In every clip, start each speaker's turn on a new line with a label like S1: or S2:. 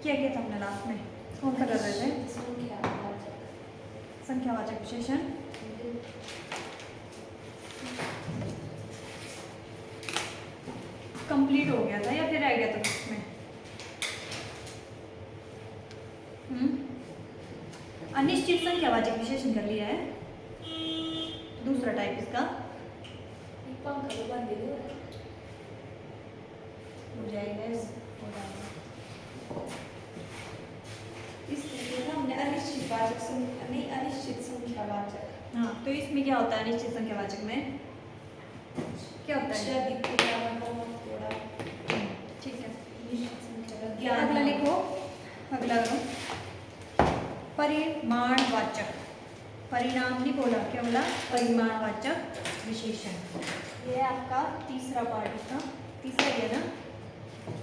S1: क्या किया था हमने लास्ट में? कौन सा कर रहे थे? संख्यावाचक विशेषण। कंप्लीट हो गया था या फिर रह गया था इसमें? अनिश्चित संख्यावाचक विशेषण कर लिया है। दूसरा टाइप इसका हो जाएगा।
S2: हमने अनिश्चितवाचक नहीं अनिश्चित संख्यावाचक।
S1: हाँ, तो इसमें क्या होता है? अनिश्चित संख्यावाचक में क्या होता है? ठीक है, अगला लिखो। अगला करो परिमाणवाचक। परिणाम नहीं बोला, क्या बोला? परिमाणवाचक विशेषण। ये है आपका तीसरा पार्ट। इसका तीसरा ही है ना?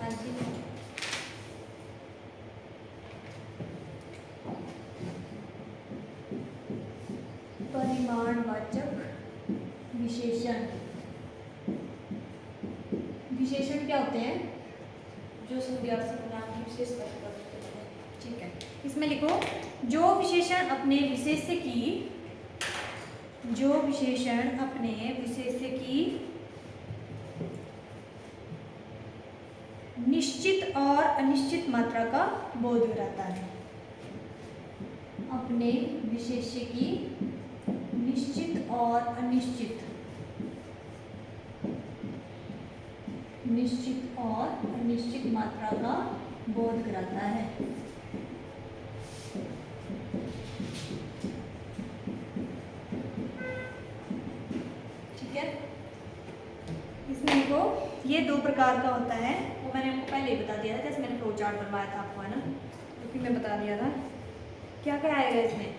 S1: हाँ जी। परिमाणवाचक विशेषण। विशेषण क्या होते हैं?
S2: जो संज्ञा सर्वनाम की विशेषता करते हैं।
S1: ठीक है, इसमें लिखो जो विशेषण अपने विशेष्य की, जो विशेषण अपने विशेष्य की निश्चित और अनिश्चित मात्रा का बोध कराता है। अपने विशेष्य की निश्चित और अनिश्चित, निश्चित और अनिश्चित मात्रा का बोध कराता है। ठीक है, इसमें देखो ये दो प्रकार का होता है। वो मैंने आपको पहले ही बता दिया था, जैसे मैंने फ्लो चार्ट बनवाया था आपको, है ना? उसी में बता दिया था। क्या क्या आएगा इसमें?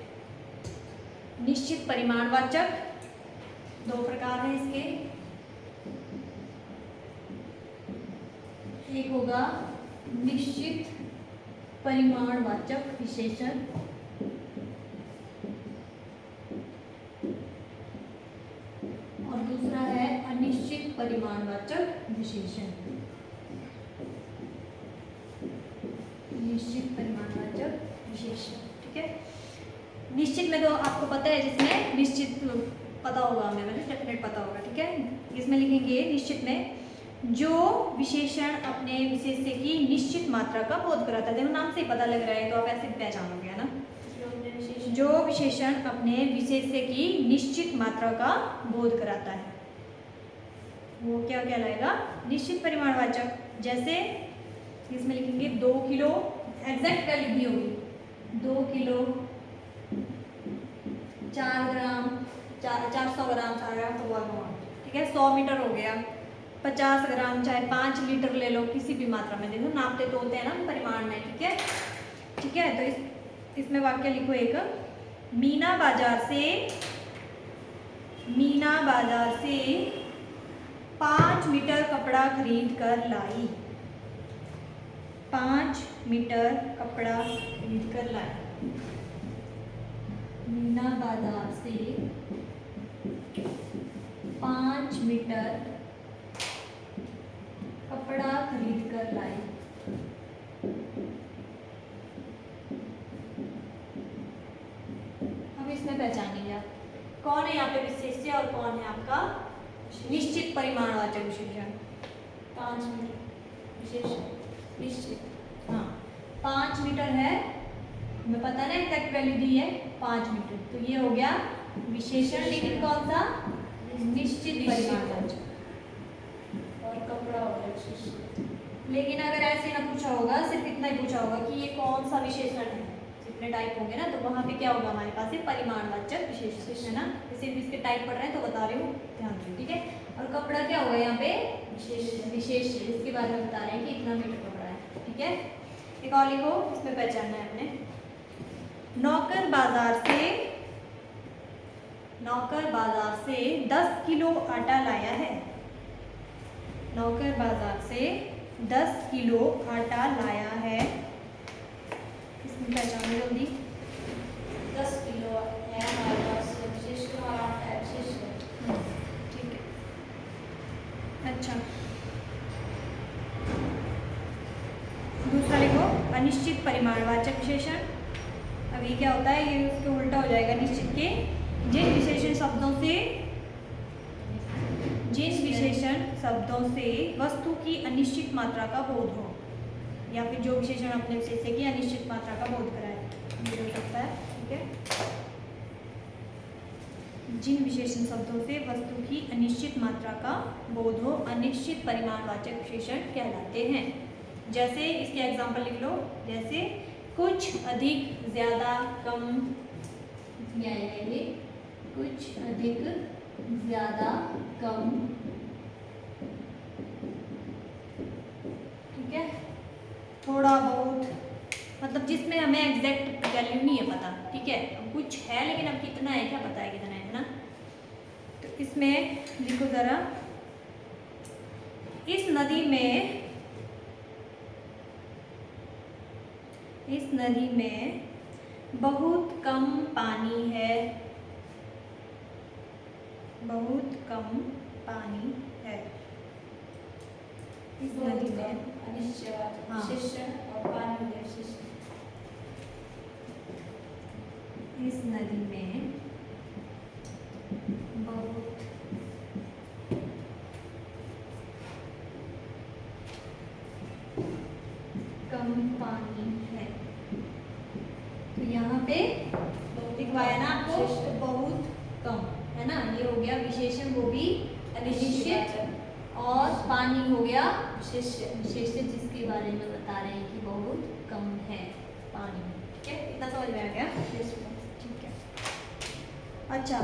S1: निश्चित परिमाणवाचक, दो प्रकार हैं इसके। एक होगा निश्चित परिमाणवाचक विशेषण, और दूसरा है अनिश्चित परिमाणवाचक विशेषण। निश्चित परिमाणवाचक विशेषण, ठीक है। निश्चित में तो आपको पता है, जिसमें निश्चित पता होगा हमें, मतलब डेफिनेट पता होगा, ठीक है। इसमें लिखेंगे निश्चित में जो विशेषण अपने विशेष्य की निश्चित मात्रा का बोध कराता है। देखो नाम से ही पता लग रहा है, तो आप ऐसे पहचानोगे, है ना? जो विशेषण अपने विशेष्य की निश्चित मात्रा का बोध कराता है, वो क्या कहलाएगा? निश्चित परिमाणवाचक। जैसे इसमें लिखेंगे 2 किलो, एग्जैक्ट वैल्यू दी होगी, 2 किलो 4 ग्राम 400 ग्राम 4 ग्राम तो हुआ, ठीक है। 100 मीटर हो गया, 50 ग्राम, चाहे 5 लीटर ले लो, किसी भी मात्रा में। देखो नापते तोलते हैं ना परिमाण में, ठीक है। ठीक है, तो इसमें वाक्य लिखो एक, मीना बाजार से 5 मीटर कपड़ा खरीद कर लाई। 5 मीटर कपड़ा खरीद कर लाई। मीना बाजार से 5 मीटर कपड़ा खरीद कर लाई। अब इसमें पहचानिए आप कौन है यहाँ पे विशेष्य और कौन है आपका निश्चित परिमाणवाचक विशेषण।
S2: 5 मीटर विशेषण निश्चित,
S1: हाँ 5 मीटर है, हमें पता ना एग्जैक्ट वैल्यू दी है 5 मीटर, तो ये हो गया विशेषण, लेकिन कौन सा? निश्चित परिमाणवाचक।
S2: और कपड़ा हो गया विशेषण।
S1: लेकिन अगर ऐसे ना पूछा होगा, सिर्फ इतना ही पूछा होगा कि ये कौन सा विशेषण है, जितने टाइप होंगे ना, तो वहाँ पे क्या होगा हमारे पास? परिमाणवाचक विशेषण, है ना? सिर्फ इसके टाइप पढ़ रहे हैं तो बता रही हूँ, ध्यान दो, ठीक है। और कपड़ा क्या होगा यहाँ पे? विशेष, इसके बारे में बता रहे हैं कि इतना मीटर कपड़ा है, ठीक है। एक और लिखो, इसमें पहचानना है अपने। नौकर बाजार से 10 किलो आटा लाया है। नौकर बाजार से 10 किलो आटा लाया है। इसमें पहचानो जल्दी।
S2: 10 किलो है हमारे पास विशेषण और आटा है विशेषण,
S1: ठीक है। अच्छा, दूसरा लिखो, अनिश्चित विशेषण। अब ये क्या होता है, ये उसके उल्टा हो जाएगा निश्चित के। जिन विशेषण शब्दों से वस्तु की अनिश्चित मात्रा का बोध हो, या फिर जो विशेषण अपने विशेष्य की अनिश्चित मात्रा का बोध कराए, ये हो सकता है। ठीक है, जिन विशेषण शब्दों से वस्तु की अनिश्चित मात्रा का बोध हो अनिश्चित परिमाणवाचक विशेषण कहलाते हैं। जैसे इसके एग्जाम्पल लिख लो, जैसे कुछ, अधिक, ज्यादा, कम, ये कुछ, अधिक, ज्यादा, कम। ठीक है, थोड़ा बहुत, मतलब जिसमें हमें एग्जैक्ट वैल्यू नहीं है पता। ठीक है, अब कुछ है लेकिन अब कितना है क्या पता है कितना है ना। तो इसमें लिखो जरा, इस नदी में बहुत कम पानी है, बहुत कम पानी है। इस नदी में
S2: अनिश्चयवाचक
S1: हाँ।
S2: विशेषण और पानी में विशेषण।
S1: इस नदी में बहुत कम पानी है। तो यहाँ पे लिखवाया ना आपको, बहुत कम है ना। ये हो गया विशेषण, वो भी अनिश्चित, और पानी हो गया विशेष्य जिसके बारे में बता रहे हैं कि बहुत कम है पानी। ठीक है, इतना समझ में आ गया। ठीक है, अच्छा,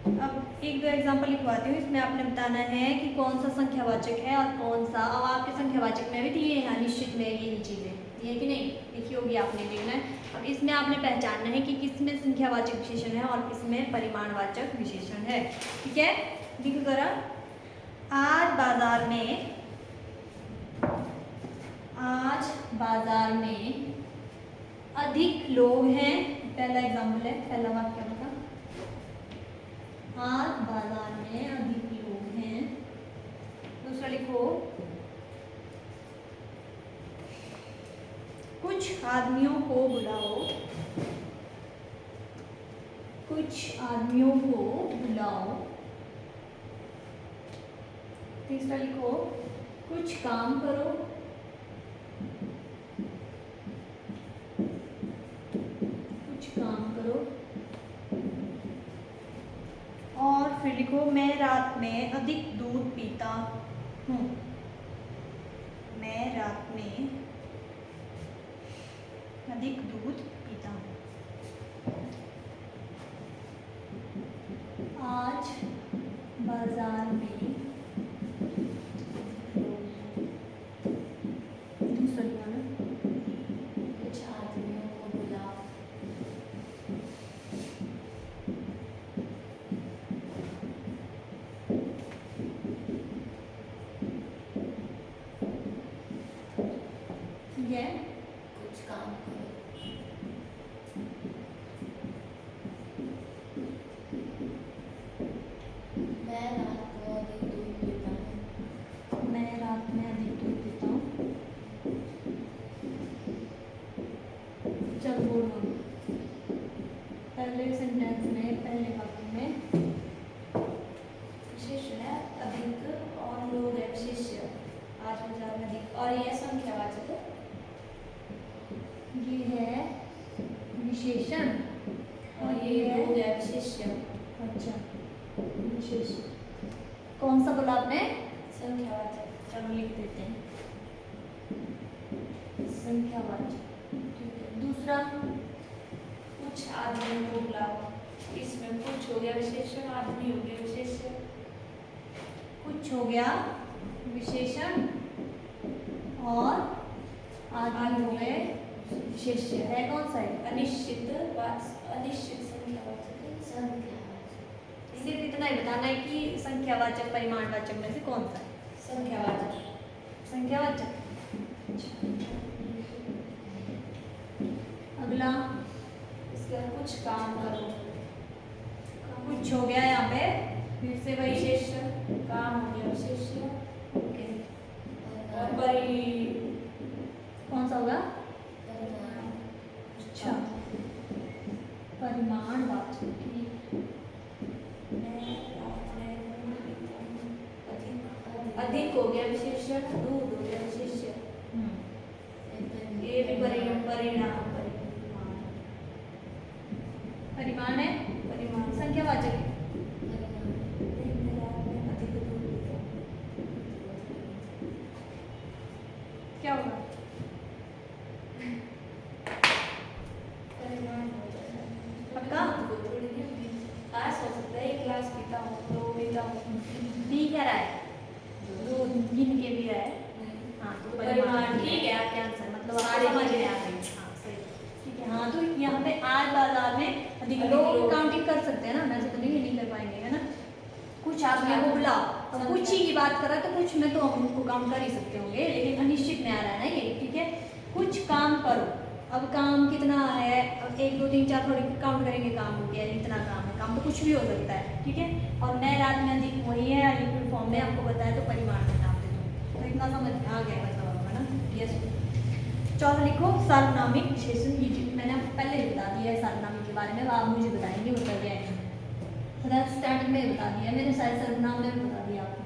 S1: अब एक दो एग्जांपल लिखवाती हूँ। इसमें आपने बताना है कि कौन सा संख्यावाचक है और कौन सा। अब आपके संख्यावाचक में भी दिए हैं, अनिश्चित में यही चीज़ें दी है कि नहीं, लिखी होगी, आपने देखना है। अब इसमें आपने पहचानना है कि किसमें संख्यावाचक विशेषण है और किसमें परिमाणवाचक विशेषण है। ठीक है, लिखो जरा, आज बाजार में अधिक लोग हैं। पहला एग्जाम्पल है, पहला वाक्य होगा, आज बाजार में अधिक लोग हैं। दूसरा लिखो, कुछ आदमियों को बुलाओ, कुछ आदमियों को बुलाओ। तीसरा लिखो, कुछ काम करो, कुछ काम करो। और फिर लिखो, मैं रात में अधिक दूध पीता हूँ, मैं रात में अधिक दूध पीता हूँ। आज बाजार में, दूसरा लिखना,
S2: कुछ आदमियों को बुलाओ।
S1: ये
S2: कुछ काम करो। मैं रात को अधिक दूध पीता हूँ।
S1: मैं रात में अधिक दूध पीता हूँ। चल बोलो, पहले सेंटेंस में, पहले वाक्य में
S2: विशेषण है अधिक और लोग है विशेष्य। आज बाजार में अधिक, और यह संख्यावाचक है।
S1: ये है विशेषण
S2: और ये लोग है विशेष्य।
S1: अच्छा, विशेषण कौन सा बोला आपने?
S2: संख्यावाचक।
S1: चलो लिख देते हैं, संख्यावाचक। ठीक है, दूसरा,
S2: कुछ आदमियों को बुलाओ। इसमें कुछ हो गया विशेषण, आदमी हो गया विशेष्य।
S1: कुछ हो गया विशेषण और आदमी हो गए विशेष्य। है कौन सा है?
S2: अनिश्चित संख्यावाचक है। संख्यावाचक।
S1: सिर्फ इतना ही बताना है कि संख्यावाचक परिमाणवाचक में से कौन सा है?
S2: संख्यावाचक।
S1: संख्यावाचक। अगला,
S2: इसके बाद कुछ काम करो।
S1: कुछ हो गया यहाँ पे, फिर से वही
S2: विशेषण, काम हो गया विशेष्य।
S1: ओके,
S2: और परि
S1: कौन सा होगा? परिमाणवाचक, ठीक।
S2: अधिक हो गया विशेषण, दूध हो गया विशेषण, ये भी परिणाम
S1: परिमाण है,
S2: परिमाण
S1: संख्यावाचक है। क्या होगा? पक्का?
S2: पास हो सकता है, एक गिलास पीता हूँ, दो पीता हूँ,
S1: बी क्या रहा है? दूध गिन के भी रहा है। हाँ तो परिमाण, ठीक है आपके आंसर, मतलब आप समझ में आ गई। हाँ सही, ठीक है। हाँ तो यहाँ पे आज बाजार में अधिक लोग काउंटिंग कर सकते हैं ना, वैसे तो नहीं कर पाएंगे, है ना। कुछ आपने वो बुला और कुछ ही की बात करा तो कुछ में तो हम उनको काउंट कर ही सकते होंगे, लेकिन अनिश्चित में आ रहा है ना ये, ठीक है। कुछ काम करो, अब काम कितना है, अब 1 2 3 4 थोड़ी काउंट करेंगे, काम हो गया इतना काम है, काम तो कुछ भी हो सकता है, ठीक है। और मैं रात में अधिक वही है, लिक्विड फॉर्म में आपको बताया तो परिमाण में नाम दे दूँ, तो इतना समझ में आ गया मतलब आपको, है ना। यस। चौथा लिखो सार्वनामिक विशेषण। ये मैंने आपको पहले ही बता दिया है सार्वनामिक के बारे में, आप मुझे बताएंगे बता दिया है, स्टार्टिंग में बता दिया मैंने, शायद सर्वनाम में भी बता दिया आपको।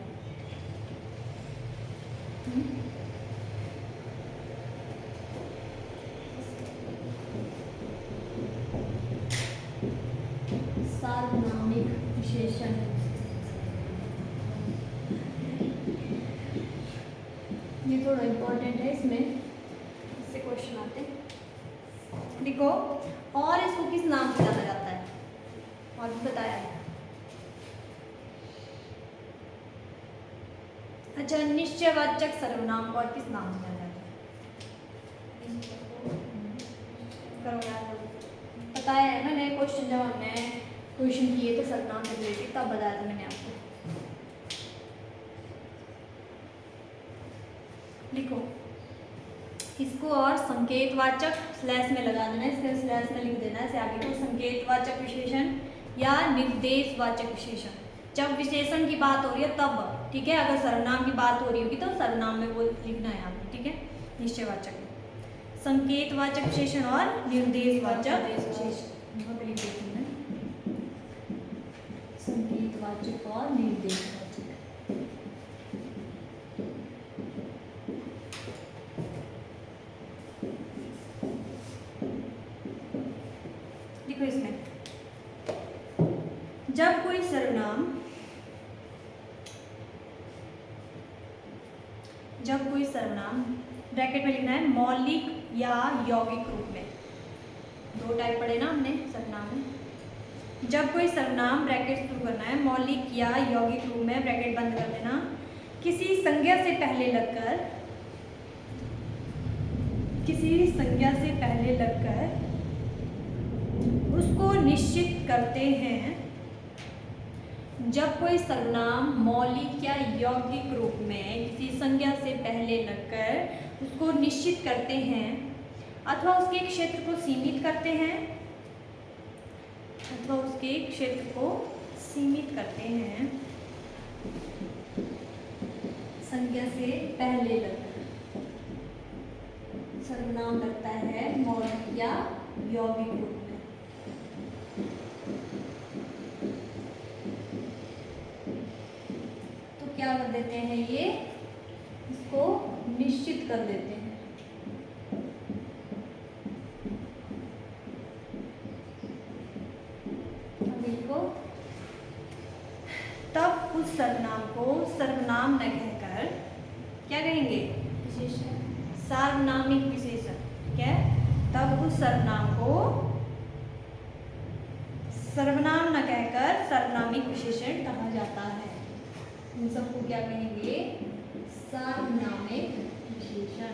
S1: सार्वनामिक विशेषण, ये थोड़ा इम्पोर्टेंट है, इससे क्वेश्चन आते हैं। देखो, और इसको किस नाम से जाना जाता है, और भी बताया है। अच्छा, निश्चयवाचक सर्वनाम को और किस नाम से जाना जाता है? करो यार, बताया है मैंने क्वेश्चन, जब हमने क्वेश्चन किए थे सर्वनाम से रिलेटेड तब बताया था मैंने आपको। लिखो इसको, और संकेतवाचक स्लैश में लगा देना है, इसके स्लैश में लिख देना है इसे आगे को, संकेतवाचक विशेषण या निर्देशवाचक विशेषण। जब विशेषण की बात हो रही है तब, ठीक है। अगर सर्वनाम की बात हो रही होगी तो सर्वनाम में वो लिखना है आपने, ठीक है। निश्चयवाचक, संकेतवाचक विशेषण और निर्देशवाचक विशेषण, संकेतवाचक और निर्देशवाचक। देखो इसमें, जब कोई सर्वनाम ब्रैकेट में लिखना है मौलिक या यौगिक रूप में। 2 टाइप पढ़े ना हमने सर्वनाम में। जब कोई सर्वनाम ब्रैकेट शुरू करना है, मौलिक या यौगिक रूप में, ब्रैकेट बंद कर देना, किसी संज्ञा से पहले लगकर उसको निश्चित करते हैं। जब कोई सर्वनाम मौलिक या यौगिक रूप में किसी संज्ञा से पहले लगकर उसको निश्चित करते हैं अथवा उसके क्षेत्र को सीमित करते हैं, संज्ञा से पहले लगकर सर्वनाम लगता है मौलिक या यौगिक रूप में, तो क्या कर देते हैं, ये इसको निश्चित कर देते हैं। तब उस सर्वनाम को सर्वनाम न कहकर क्या कहेंगे, सार्वनामिक विशेषण, ठीक है। तब उस सर्वनाम को सर्वनाम न कहकर सार्वनामिक विशेषण कहा जाता है। इन सबको क्या कहेंगे, सार्वनामिक विशेषण।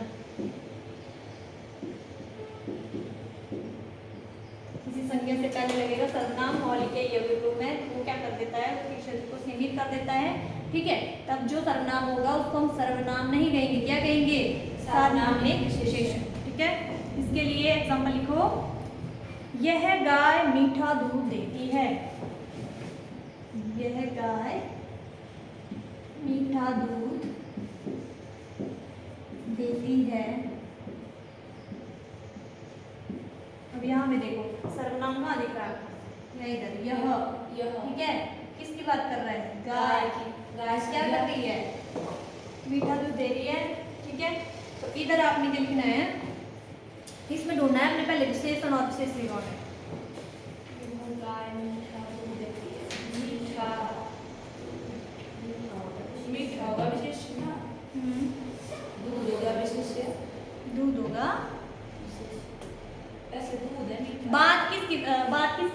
S1: किसी संज्ञा से पहले लगेगा सर्वनाम मौलिक या यौगिक रूप में, वो क्या कर देता है, उसके क्षेत्र को सीमित कर देता है, ठीक है। तब जो सर्वनाम होगा उसको हम सर्वनाम नहीं कहेंगे, क्या कहेंगे, सार्वनामिक विशेषण, ठीक है। इसके लिए एग्जांपल लिखो, यह गाय मीठा दूध देती है। यह गाय मीठा दूध देती है। अब यहाँ में देखो सर्वनाम कहाँ दिख रहा है, है इधर यह,
S2: यह
S1: ठीक है। किसकी बात कर रहा है?
S2: गाय की। गाय
S1: क्या कर रही है? मीठा दूध दे रही है, ठीक है। तो इधर आपने क्या लिखना है, इसमें ढूंढना है हमने पहले विशेषण और विशेषण कौन है।
S2: गाय मीठा दूध देती है। मीठा मीठा होगा विशेषण ना, दूध होगा विशेषण।
S1: दूध होगा।
S2: ऐसे दूध है मीठा।
S1: बात किसकी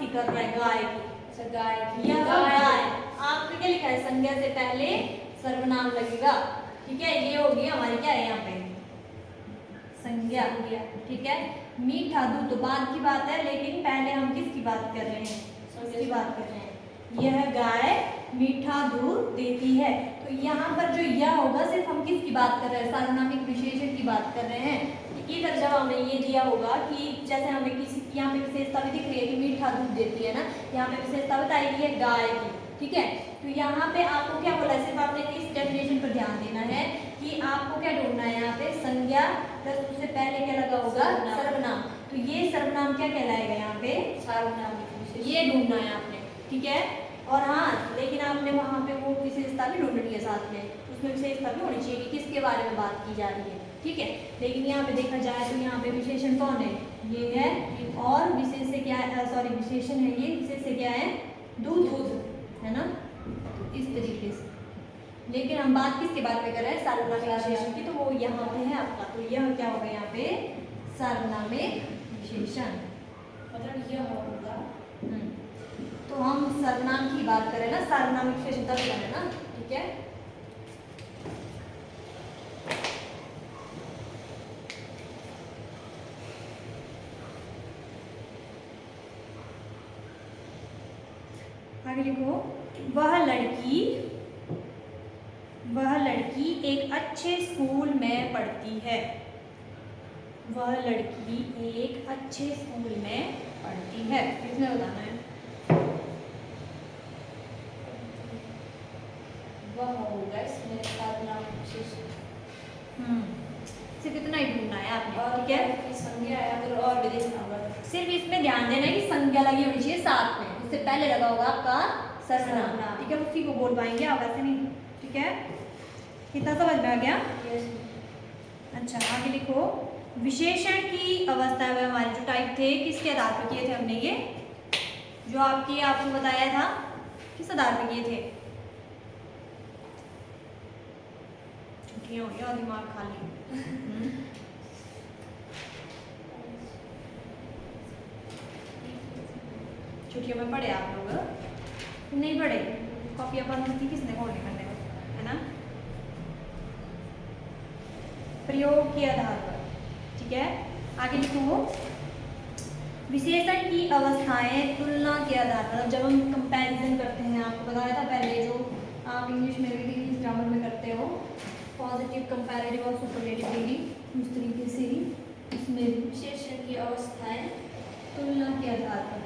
S1: कर रहा है? गाय की।
S2: अच्छा गाय की।
S1: यह गाय, आपने क्या लिखा है? संज्ञा से पहले सर्वनाम लगेगा, ठीक है। ये होगी हमारी क्या है यहाँ पे? संज्ञा, ठीक है। मीठा दूध तो बाद की बात है, लेकिन पहले हम किसकी बात कर रहे हैं? किसकी बात कर रहे हैं? यह गाय मीठा दूध देती है। तो यहाँ पर जो यह होगा सिर्फ हम किसकी बात कर रहे हैं? सार्वनामिक विशेषण की बात कर रहे हैं। इधर जब हमें ये दिया होगा कि जैसे हमें किसी यहाँ पे विशेषता भी दिख रही है कि मीठा दूध देती है ना, यहाँ पे विशेषता बताएगी है गाय की, ठीक है। तो यहाँ पे आपको क्या बोला है? सिर्फ आपने इस डेफिनेशन पर ध्यान देना है कि आपको क्या ढूंढना है यहाँ पे? संज्ञा प्लस उससे पहले क्या लगा होगा? सर्वनाम। तो ये सर्वनाम क्या कहलाएगा यहाँ पे?
S2: सार्वनामिक।
S1: ये ढूंढना है आपने, ठीक है। और हाँ, लेकिन आपने वहाँ पे वो विशेषता भी ढूंढनी है साथ में, उसमें विशेषता भी होनी चाहिए कि किसके बारे में बात की जा रही है, ठीक है। लेकिन यहाँ पे देखा जाए तो यहाँ पे विशेषण कौन है? ये है। और विशेष से क्या है? सॉरी, विशेषण है ये, विशेष से क्या है? दूध, है ना। तो इस तरीके से, लेकिन हम बात किसके बारे में कर रहे हैं? सार्वनामिक विशेषण की। तो वो यहाँ पे है आपका। तो यह क्या होगा यहाँ पे? सार्वनामिक विशेषण,
S2: मतलब यह होगा।
S1: तो हम सर्वनाम की बात करें ना, सार्वनामिक विशेषण तब करें ना, ठीक है। आगे लिखो, वह लड़की एक अच्छे स्कूल में पढ़ती है। वह लड़की एक अच्छे स्कूल में पढ़ती है। किसने बताना है?
S2: वह होगा इसमें सार्वनामिक विशेषण।
S1: सिर्फ इतना ही ढूंढना है आपने,
S2: और
S1: ठीक है।
S2: संज्ञा है, अगर और भी देखना होगा।
S1: सिर्फ इसमें ध्यान देना है कि संज्ञा लगी होनी चाहिए साथ में, उससे पहले लगा होगा आपका सर्वनाम, ठीक है। उसी को बोल पाएंगे आप, ऐसे नहीं, ठीक है। कितना समझ में आ गया? अच्छा, आगे लिखो, विशेषण की अवस्था में हमारे जो टाइप थे किसके आधार पर किए थे हमने? ये जो आपको बताया था, किस आधार पर किए थे? छुट्टियां हो गया, दिमाग खाली। छुट्टियों में पढ़े आप लोग? नहीं पढ़े? कॉपियाँ बंद थी, किसने खोलने करने को, है ना। प्रयोग के आधार पर, ठीक है। आगे लिखो, विशेषण की अवस्थाएं तुलना के आधार पर। जब हम कंपैरिजन करते हैं, आपको बताया था पहले, जो आप इंग्लिश में भी इंग्लिश ग्रामर में करते हो, पॉजिटिव, कंपैरेटिव और सुपरलेटिव डिग्री, उस तरीके से ही इसमें
S2: विशेषण की अवस्थाएं
S1: तुलना के आधार पर।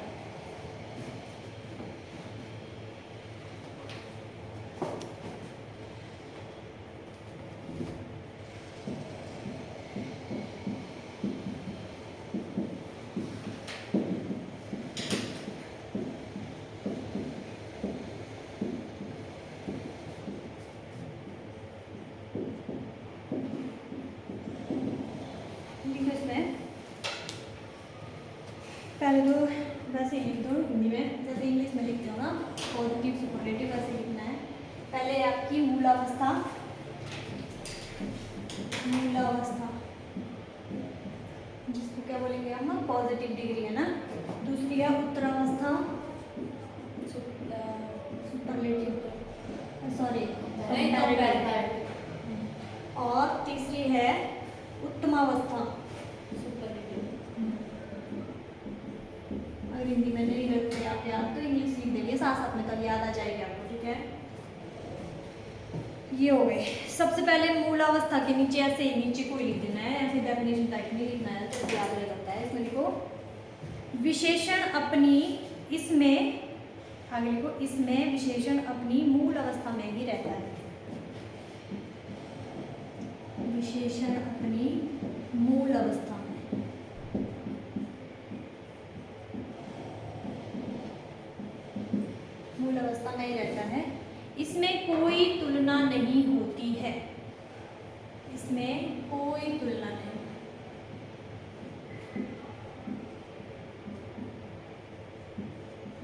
S1: पहले तो वैसे लिख दो हिंदी में, जैसे इंग्लिश में लिखते हो ना, पॉजिटिव सुपरलेटिव, वैसे लिखना है। पहले आपकी मूलावस्था, जिसको क्या बोलेंगे हम? पॉजिटिव डिग्री, है ना। दूसरी है उत्तरावस्था, सुपरलेटिव, सॉरी, और तीसरी है उत्तमावस्था। अगर हिंदी में नहीं रखते आप याद, तो इंग्लिश लिख देंगे साथ साथ में, तब याद आ जाएगी आपको, ठीक है। ये हो गए। सबसे पहले मूलावस्था के नीचे ऐसे ही नीचे कोई लिख देना है, ऐसे डेफिनेशन टाइप नहीं लिखना है, तो याद रह जाता है। इसमें लिखो, विशेषण अपनी, इसमें आगे लिखो, इसमें विशेषण अपनी मूल अवस्था में ही रहता है। विशेषण अपनी मूल अवस्था में, मूल अवस्था में ही रहता है। इसमें कोई तुलना नहीं होती है, इसमें कोई तुलना नहीं,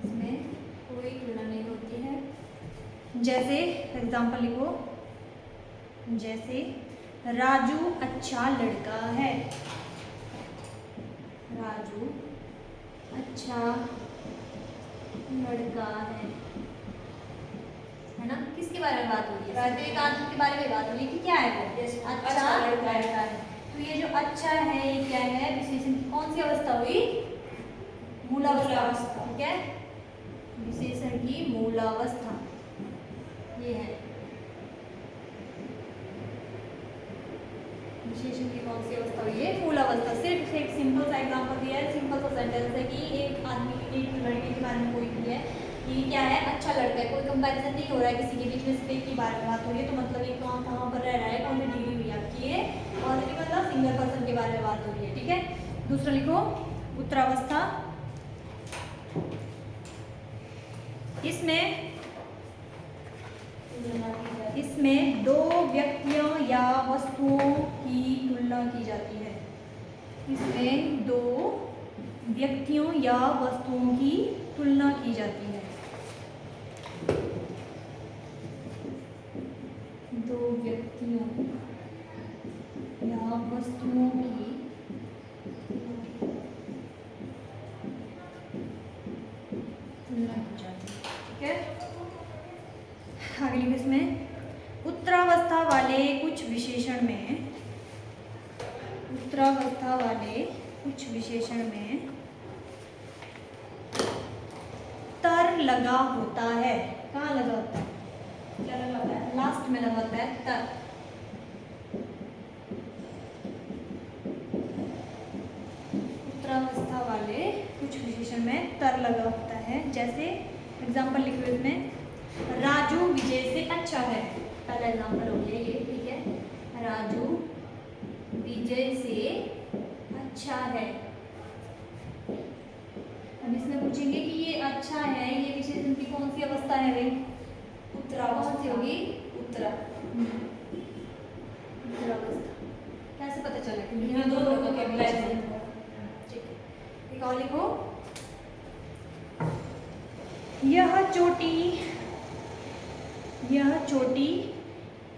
S1: इसमें कोई तुलना नहीं होती है। जैसे एग्जाम्पल लिखो, जैसे राजू अच्छा लड़का है, राजू अच्छा लड़का है ना। किसके बारे में बात हो रही है? राजू एक आदमी के बारे में बात हो रही है कि क्या है वो? अच्छा लड़का है। तो ये जो अच्छा है ये क्या है? विशेषण की कौन सी अवस्था हुई? मूलावस्था, ठीक है, विशेषण की मूलावस्था ये है। विशेषण की कौन सी अवस्था हुई है? मूलावस्था। सिर्फ एक सिंपल सा एग्जांपल दिया है, सिंपल सा सेंटेंस है कि एक आदमी एक लड़के के बारे में कोई भी है, ये क्या है? अच्छा लड़का है। कोई कंपैरिजन नहीं हो रहा है किसी के बीच में, सिर्फ एक के बारे में बात हो रही है। तो मतलब ये कहाँ पर रह रहा है, कौन सी डिग्री हुई आपकी ये, और ये मतलब सिंगल पर्सन के बारे में बात हो रही है, ठीक है। दूसरा लिखो उत्तरावस्था। इसमें दो व्यक्तियों या वस्तुओं की तुलना की जाती है। इसमें दो व्यक्तियों या वस्तुओं की तुलना की जाती है। दो व्यक्तियों या वस्तुओं की तुलना की जाती है, ठीक है। आगे लिखो, इसमें उत्तरावस्था वाले कुछ विशेषण में, उत्तरावस्था वाले कुछ विशेषण में तर लगा होता है। कहाँ लगा होता है? क्या लगा होता है? लास्ट में लगा होता है तर। उत्तरावस्था वाले कुछ विशेषण में तर लगा होता है। जैसे एग्जाम्पल लिखो इसमें, राजू विजय से अच्छा है। पहला एग्जाम्पल हो गया ये, ठीक है। राजू विजय से अच्छा है। अब इसमें पूछेंगे कि ये अच्छा है, ये विशेषण की कौन सी अवस्था है भाई? उत्तरावस्था। कौन सी होगी? उत्तरावस्था। कैसे पता चला? क्योंकि यहाँ दोनों का कंपैरिजन है, ठीक है। एक और लिखो, यह चोटी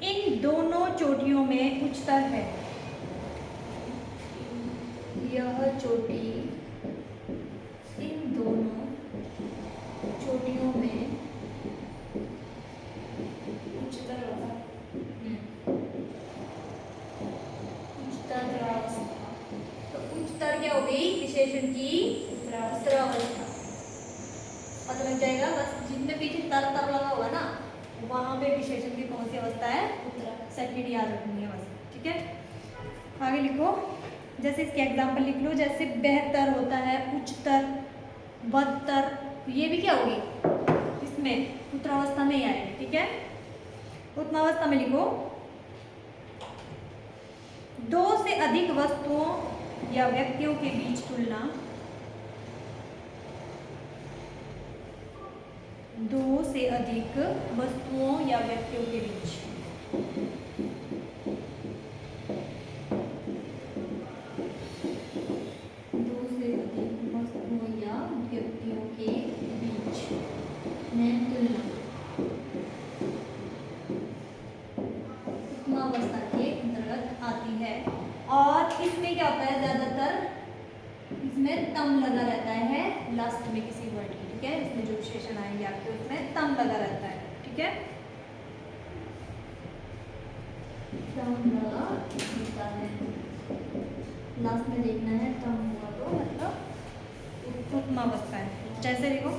S1: इन दोनों चोटियों में उच्चतर है। यह चोटी इन दोनों चोटियों में उच्चतर होगा। उच्चतर अवस्था। तो उच्चतर क्या हो गई? विशेषण की उत्तरावस्था। पता लग जाएगा बस, जितने पीछे तर लगा होगा ना, वहां पे विशेषण की कौन सी अवस्था है? उत्तरा। सेकंड याद रखनी है बस, ठीक है। आगे लिखो, जैसे इसके एग्जाम्पल लिख लो, जैसे बेहतर होता है, उच्चतर, बदतर। तो ये भी क्या होगी? इसमें उत्तरावस्था में ही आएगी, ठीक है। उत्तरावस्था में लिखो, दो से अधिक वस्तुओं या व्यक्तियों के बीच तुलना, दो से अधिक वस्तुओं या व्यक्तियों के बीच, दो से अधिक वस्तुओं या व्यक्तियों के बीच में तुलना उत्तरावस्था के अंतर्गत आती है। और इसमें क्या होता है? ज्यादातर इसमें तम लगा रहता है लास्ट में किसी वर्ड की, ठीक है। इसमें जो विशेषण आएंगे आपके उसमें तम लगा रहता है, ठीक है। तम लगा होता है, लास्ट में देखना है तम हुआ तो मतलब उत्तरावस्था है। जैसे देखो,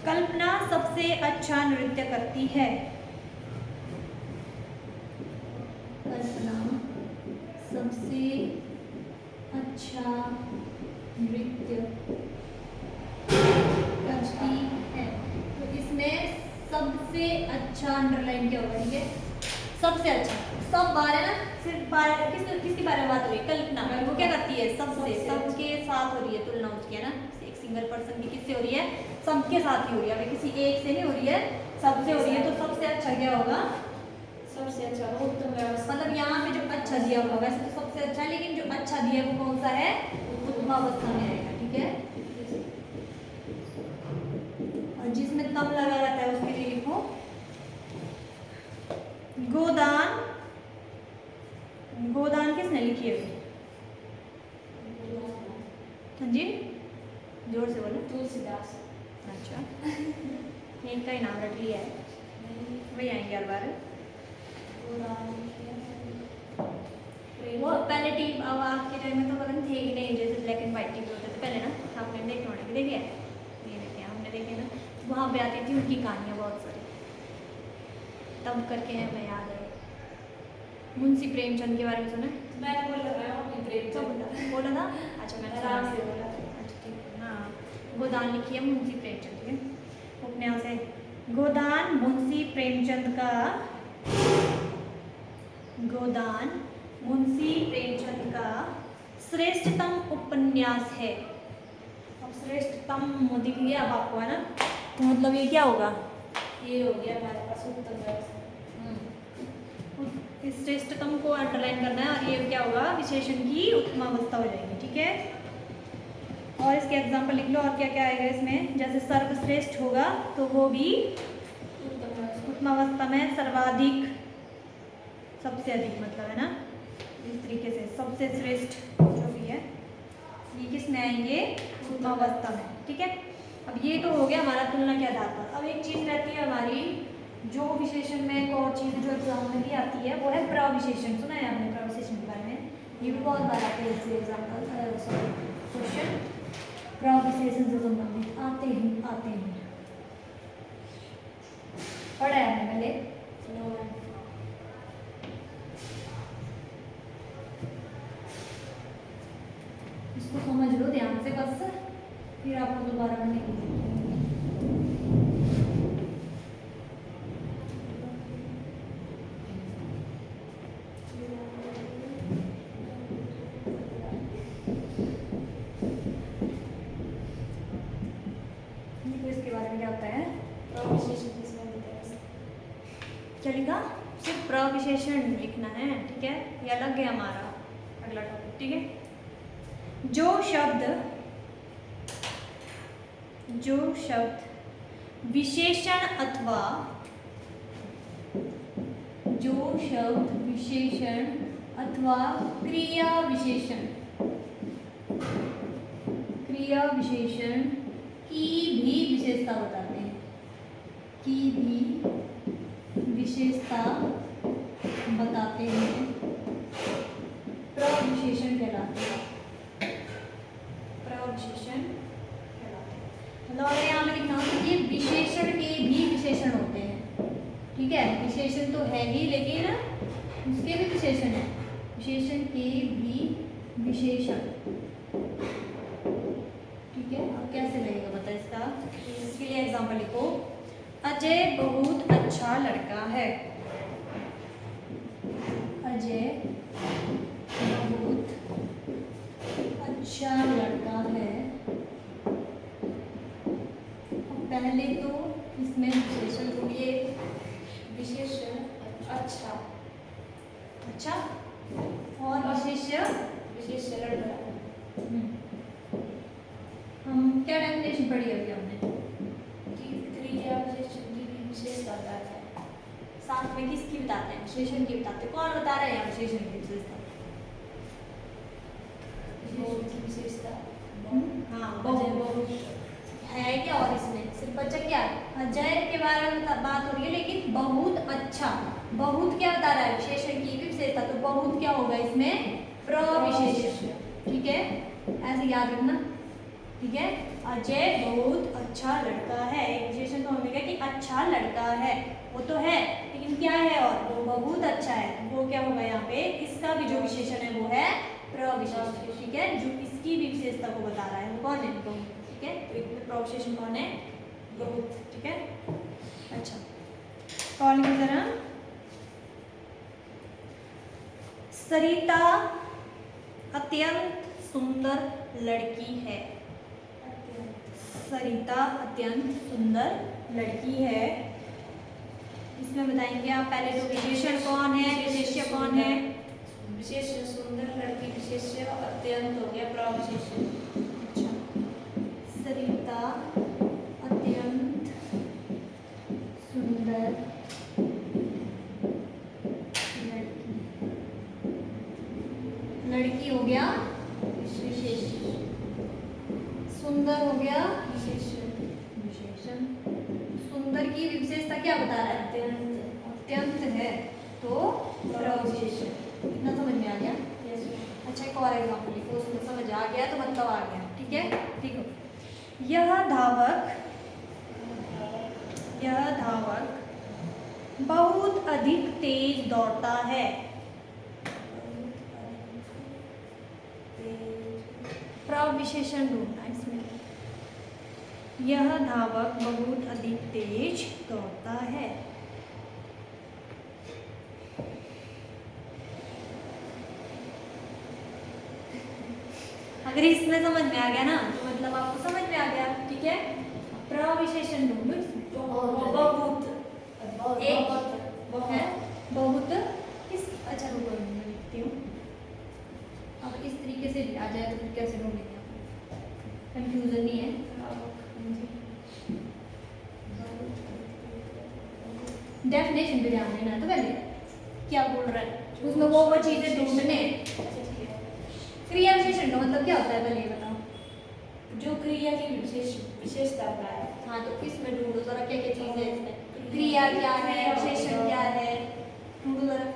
S1: कल्पना सबसे अच्छा नृत्य करती है। कल्पना सबसे अच्छा नृत्य करती है। तो इसमें सबसे अच्छा अंडरलाइन क्या होगा? ठीक है, सबसे अच्छा। सब बार है ना, सिर्फ बार किसके बारे में बात हो रही है? कल्पना। वो क्या करती है? सबसे, सबके साथ हो रही है तुलना उसकी, है ना, एक सिंगल पर्सन की किससे हो रही है, सबके साथ ही हो रही है, अभी किसी एक से नहीं हो रही है, सबसे हो रही है। तो सबसे अच्छा क्या होगा,
S2: सबसे अच्छा वो उत्तम व्यवस्था।
S1: मतलब यहाँ पे जो अच्छा दिया हुआ वैसे तो सबसे अच्छा है, लेकिन जो अच्छा दिया है वो कौन सा है, उत्तमावस्था में रहेगा। ठीक है, और जिसमें तम लगा रहता है उसके लिए लिखो गोदान। गोदान किसने लिखी है? हाँ जी, जोर से बोलो।
S2: तुलसीदास।
S1: अच्छा, इनका ही नाम रख लिया है, वही आएंगे हर बार। वो पहले टीवी, अब आपके टाइम में तो पता नहीं थे ही नहीं, जैसे ब्लैक एंड व्हाइट टीवी होते थे पहले ना, आपने देखे होने, देखे नहीं देखे, हमने देखे ना, वहाँ पे आती थी उनकी कहानियाँ बहुत सारी, तब करके है मैं याद है। मुंशी प्रेमचंद के बारे में सुना है?
S2: मैंने बोला था अपनी प्रेम
S1: तो बोला था। अच्छा, मैंने
S2: आराम
S1: सुना
S2: से
S1: है।
S2: बोला।
S1: अच्छा ठीक है, हाँ, गोदान लिखी है मुंशी प्रेमचंद के उपन्यास है। गोदान मुंशी प्रेमचंद का, गोदान मुंशी प्रेमचंद का श्रेष्ठतम उपन्यास है। अब श्रेष्ठतम दिख गया अब आपको, है ना, तो मतलब ये क्या होगा,
S2: ये हो गया हमारे पास उत्तम व्यवस्था।
S1: इस श्रेष्ठतम को अंडरलाइन करना है, और ये क्या होगा, विशेषण की उत्तमावस्था हो जाएगी। ठीक है, और इसके एग्जाम्पल लिख लो, और क्या क्या आएगा इसमें, जैसे सर्वश्रेष्ठ होगा तो वो भी उत्तमावस्था में सर्वाधिक, सबसे अधिक मतलब, है ना, इस तरीके से सबसे श्रेष्ठ जो भी है ये किस में आएंगे, उत्तमावस्था में। ठीक है, अब ये तो हो गया हमारा तुलना के आधार पर। अब एक चीज़ रहती है हमारी जो विशेषण में, एक और चीज़ जो एग्जाम में भी आती है वो है प्रविशेषण। सुना है आपने प्रविशेषण के बारे में? ये भी बहुत बार आते हैं इससे एग्जाम्पल, क्वेश्चन प्रविशेषण से संबंधित आते हैं। पढ़ा है आपने पहले? इसको समझ लो ध्यान से बस, फिर आपको दोबारा पढ़ने की जरूरत नहीं है। तो इसके बारे में क्या होता है,
S2: प्रविशेषण की संबंधित व्यवस्था।
S1: क्या लिखा, सिर्फ प्रविशेषण लिखना है। ठीक है, ये अलग है हमारा अगला टॉपिक। ठीक है, जो शब्द विशेषण अथवा, जो शब्द विशेषण अथवा क्रिया विशेषण की भी विशेषता बताते हैं, की भी विशेषता बताते हैं, प्रविशेषण कहलाते हैं। प्रविशेषण कहलाते हैं, मतलब अगर यहाँ पे लिखना हो तो ये विशेषण के भी विशेषण होते हैं। ठीक है, विशेषण तो है ही, लेकिन उसके भी विशेषण है, विशेषण के भी विशेषण। ठीक है, अब कैसे लगेगा बता इसका, इसके लिए एग्जाम्पल लिखो। अजय बहुत अच्छा लड़का है। अजय बहुत अच्छा लड़का है। पहले तो इसमें विशेषण को ये
S2: विशेषण अच्छा,
S1: अच्छा, और विशेष्य
S2: विशेषण लड़का।
S1: हम क्या डेफिनेशन पढ़ी अभी हमने,
S2: कि क्रिया विशेषण की भी विशेषता बताता है।
S1: साथ में किसकी बताते हैं, विशेषण की बताते हैं। कौन बता रहा है यहाँ विशेषण की विशेषता?
S2: बहुत की विशेषता।
S1: हाँ, बहुत है क्या, और इसमें सिर्फ बच्चा क्या, अजय के बारे में बात हो रही है, लेकिन बहुत अच्छा, बहुत क्या बता रहा है, विशेषण की भी विशेषता, तो बहुत क्या होगा इसमें, प्रविशेषण। ठीक है, ऐसे याद रखना। ठीक है, अजय बहुत अच्छा लड़का है, एक विशेषण तो होगा कि अच्छा लड़का है, वो तो है, लेकिन क्या है, और वो बहुत अच्छा है, वो क्या होगा यहाँ पे, इसका भी जो विशेषण है वो है प्रविशेषण। ठीक है, जो इसकी भी विशेषता को बता रहा है वो कौन है, बहुत। ठीक है, तो इसमें प्रविशेषण कौन है, बहुत। ठीक है, अच्छा, कॉल की तरह सरिता अत्यंत सुंदर लड़की है। सरिता अत्यंत सुंदर लड़की है। इसमें बताएंगे आप पहले तो विशेषण कौन है, विशेष्य कौन है।
S2: विशेष्य सुंदर लड़की, विशेष्य अत्यंत हो गया प्रविशेष्य।
S1: अच्छा, सरिता अत्यंत सुंदर लड़की, लड़की हो गया विशेष्य, सुंदर हो गया
S2: विशेष्य,
S1: विशेषण। सुंदर की विशेषता क्या बता रहा है,
S2: अत्यंत,
S1: अत्यंत है तो प्रविशेषण। इतना समझ में आ गया। अच्छा, एक और एग्जाम्पल लिखो, उसमें समझ आ गया तो मतलब आ गया, ठीक है। ठीक है, यह धावक बहुत अधिक तेज दौड़ता है। प्रविशेषण ढूंढना इसमें। यह धावक बहुत अधिक तेज दौड़ता है। अगर इसमें समझ में आ गया ना तो मतलब आपको समझ में आ गया, ठीक है। प्रविशेषण ढूंढो इसमें।
S2: बहुत,
S1: एक है बहुत किस, अच्छा रुको मैं लिखती हूँ। अब इस तरीके से भी आ जाए तो फिर कैसे ढूंढेंगे, कंफ्यूजन नहीं है। डेफिनेशन पे ध्यान देना तो पहले क्या बोल रहा है उसमें, वो चीजें ढूंढने। क्रिया विशेषण का मतलब क्या होता है पहले ये बताओ।
S2: जो क्रिया की विशेषता का है।
S1: हाँ, तो इसमें ढूंढो जरा क्या क्या चीज है इसमें। क्रिया क्या है, विशेषण क्या है, ढूंढो जरा।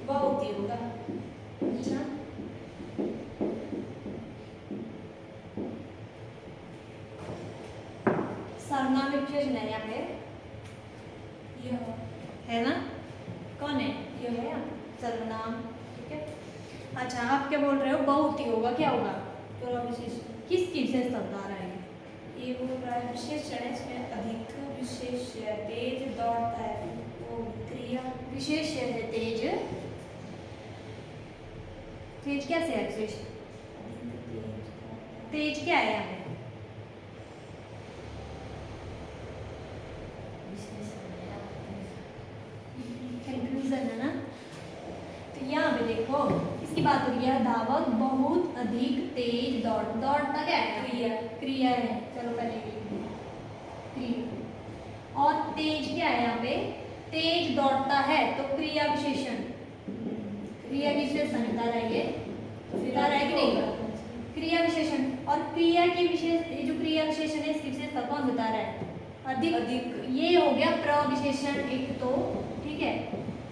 S2: बहुत ही होगा।
S1: अच्छा, सर्वनाम विशेषण है यहाँ पे,
S2: यह
S1: है ना। कौन है,
S2: यह
S1: है सर्वनाम, ठीक है। अच्छा, आप क्या बोल रहे हो, बहुत ही होगा, क्या होगा,
S2: प्रविशेषण।
S1: किसकी विशेषता बता रहा है।
S2: ये बोल रहा है विशेषण है, इसमें अधिक विशेष्य तेज दौड़ता है, वो क्रिया
S1: विशेष्य है तेज, तेज कैसे है विशेष, तेज क्या है यहाँ पे, कंफ्यूजन है ना। तो यहाँ पे देखो इसकी बात हो रही है, धावक बहुत अधिक तेज दौड़ता क्या है, क्रिया है। चलो पहले क्रिया, और तेज क्या है यहाँ पे, तेज दौड़ता है तो क्रिया विशेषण, क्रिया की विशेषण बता रहा है, ये बता रहा है कि नहीं, क्रिया विशेषण। और क्रिया की विशेष, जो क्रिया विशेषण है इसकी विशेषता कौन बता रहा है, अधिक। ये हो गया प्रविशेषण एक तो, ठीक है।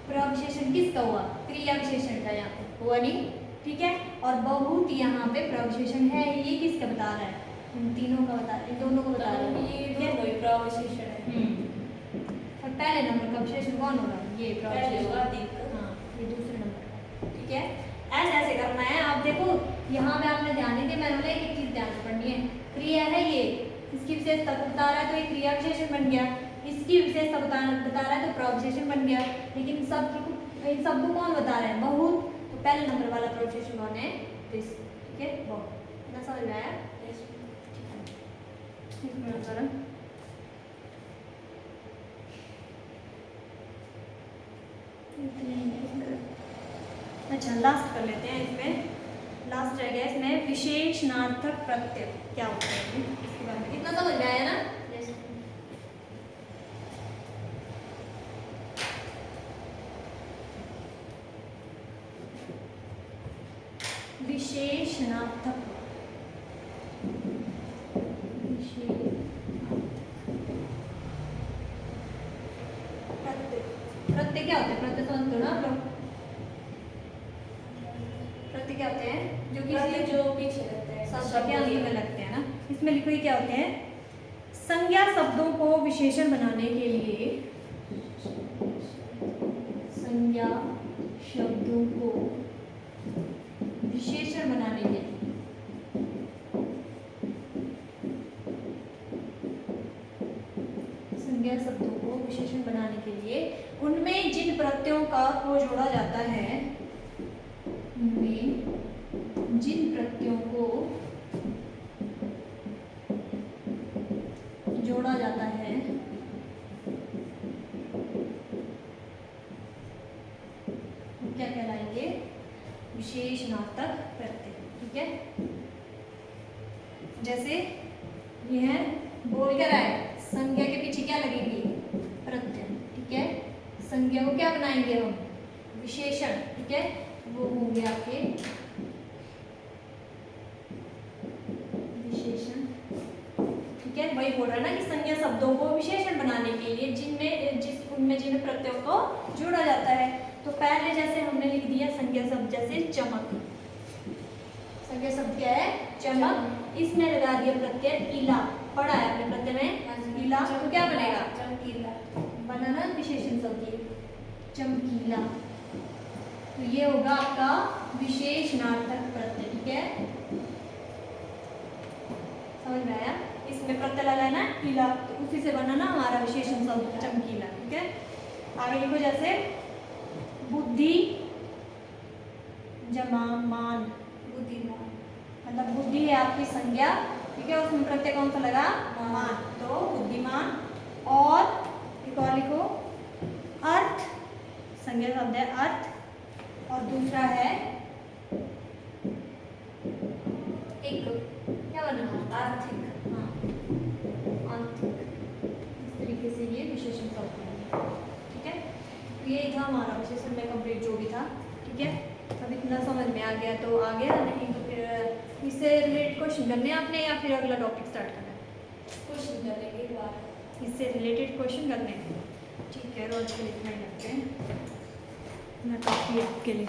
S1: प्रविशेषण किसका हुआ, क्रिया विशेषण का, यहाँ पे हुआ नहीं, ठीक है। और बहुत यहाँ पे प्रविशेषण है, ये किसका बता रहा है, इन तीनों का बता रहा है, इन दोनों को बता रहा है,
S2: ये प्रविशेषण है।
S1: और पहले नंबर का विशेषण कौन होगा, ये प्रविशेषण,
S2: अधिक।
S1: हाँ, ये दूसरे नंबर का, ठीक है। ऐसे ऐसे करना है। आप देखो यहाँ पे आपने ध्यान नहीं दिया, मैंने बोला एक चीज ध्यान से पढ़नी है। क्रिया है ये, इसकी विशेषता बता रहा है तो ये क्रिया विशेषण बन गया, इसकी विशेषता बता रहा है तो प्रविशेषण बन गया। लेकिन इन सबको कौन बता रहा है, बहुत, तो पहले नंबर वाला प्रविशेषण कौन है, दिस, ठीक है। बहुत इतना समझ में आया। एक मिनट जरा, अच्छा लास्ट कर लेते हैं। इसमें लास्ट रह गया, इसमें विशेषणार्थक प्रत्यय क्या होता है, इसके बारे में इतना समझ में आया ना। विशेषणार्थक, प्रत्यय क्या होते हैं, प्रत्यय समझते हो ना आप लोग, प्रत्यय क्या होते हैं, जो कि
S2: जो पीछे रहते हैं,
S1: शब्द के अंत में लगते हैं ना। इसमें लिखो ये क्या होते हैं, संज्ञा शब्दों को विशेषण बनाने के लिए, संज्ञा शब्दों को विशेषण बनाने के लिए, संज्ञा शब्दों को विशेषण बनाने के लिए उनमें जिन प्रत्ययों को जोड़ा जाता है, उनमें जिन प्रत्ययों को जोड़ा जाता है क्या कहलाएंगे? विशेषणार्थक प्रत्यय। ठीक है, जैसे ये है, बोल क्या रहा है, संज्ञा के पीछे क्या लगेगी? प्रत्यय। ठीक है, संज्ञा को क्या बनाएंगे हम? विशेषण। ठीक है, वो होंगे आपके विशेषण। ठीक है, वही बोल रहा है ना कि संज्ञा शब्दों को विशेषण बनाने के लिए उनमें जिन प्रत्ययों को जोड़ा जाता है। तो पहले जैसे हमने लिख दिया संज्ञा शब्द, जैसे चमक। संज्ञा शब्द क्या है? चमक। इसमें लगा दिया प्रत्यय इला। पढ़ा है आपने प्रत्यय में इला, तो क्या बनेगा?
S2: चमकीला।
S1: बनाना विशेषण शब्द ये चमकीला। तो ये होगा आपका विशेषणार्थक प्रत्यय। ठीक है, समझ में आया? इसमें प्रत्यय लगा है ना इला, तो उसी से बना ना हमारा विशेषण शब्द चमकीला। ठीक है, आगे लिखो, जैसे बुद्धि जमा मान।
S2: बुद्धिमान।
S1: मतलब बुद्धि है आपकी संज्ञा। ठीक है, उसमें प्रत्यय कौन सा लगा? मान। तो बुद्धिमान। और एक और लिखो, अर्थ। संज्ञा शब्द है अर्थ, और दूसरा है एक, क्या बना? आर्थिक। हाँ, आर्थिक। इस तरीके से ये विशेषण शब्द है। ठीक है, तो यही था हमारा विशेषण में कंप्लीट जो भी था। ठीक है, अब इतना समझ में आ गया तो आ गया, नहीं तो फिर इससे रिलेटेड क्वेश्चन करने हैं आपने, या फिर अगला टॉपिक स्टार्ट करना है?
S2: क्वेश्चन करेंगे एक बार।
S1: इससे रिलेटेड क्वेश्चन करने हैं। ठीक है, रोज के लिखना ही लगते हैं, मैं काफ़ी आपके लिए।